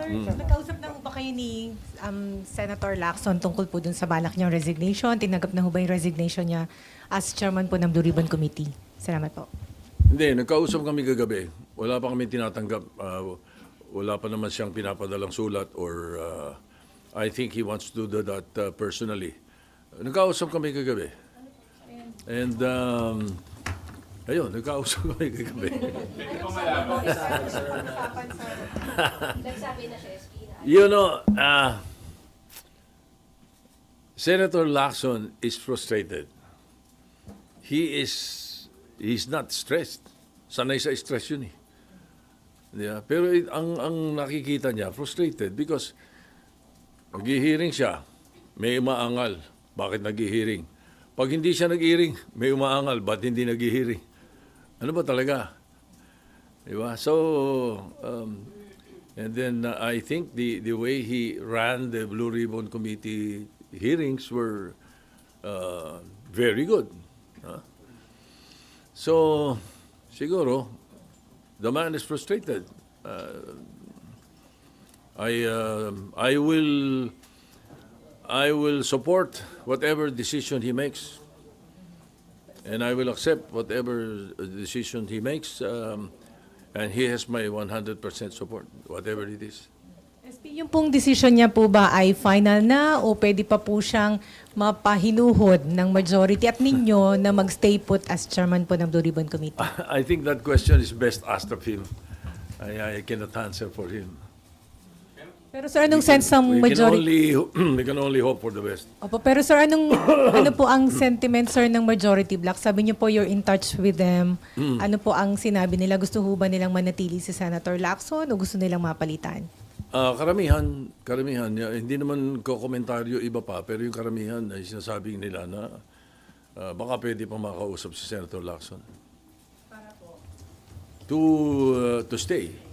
Sir, nagkausap na ho ba kayo ni Senator Lacson tungkol po dun sa balak niyang resignation? Tinanggap na ho ba yung resignation niya as chairman po ng Blue Ribbon Committee? Salamat po. Hindi, nagkausap kami kagabi. Wala pa kami tinatanggap. Wala pa naman siyang pinapadalang sulat or I think he wants to do that personally. Nagkausap kami kagabi. And ayun, nagkausap kami kagabi. Nagsabi na siya, SP na. You know, Senator Lacson is frustrated. He's not stressed. Sanay sa stress yun eh. Yeah. Pero ang nakikita niya, frustrated because nag-hearing siya, may umaangal. Bakit nag-hearing? Pag hindi siya nag-hearing, may umaangal. Ba't hindi nag-hearing? Ano ba talaga? Diba? So, and then I think the way he ran the Blue Ribbon Committee hearings were very good. Huh? So, siguro, the man is frustrated. I will support whatever decision he makes, and I will accept whatever decision he makes, and he has my 100% support, whatever it is. SP, yung pong decision niya po ba ay final na o pwede pa po siyang mapahinuhod ng majority at ninyo na magstay put as chairman po ng Blue Ribbon Committee? I think that question is best asked of him. I cannot answer for him. Pero sir, anong sense ng majority? We can only hope for the best. Opo, pero sir, ano po ang sentiment sir ng majority bloc? Sabi niyo po you're in touch with them. Ano po ang sinabi nila? Gusto ho ba nilang manatili si Senator Lacson o gusto nilang mapalitan? Karamihan, hindi naman ko komentaryo iba pa, pero yung karamihan ay sinasabing nila na baka pwede pang makausap si Senator Lacson. Para po? To stay.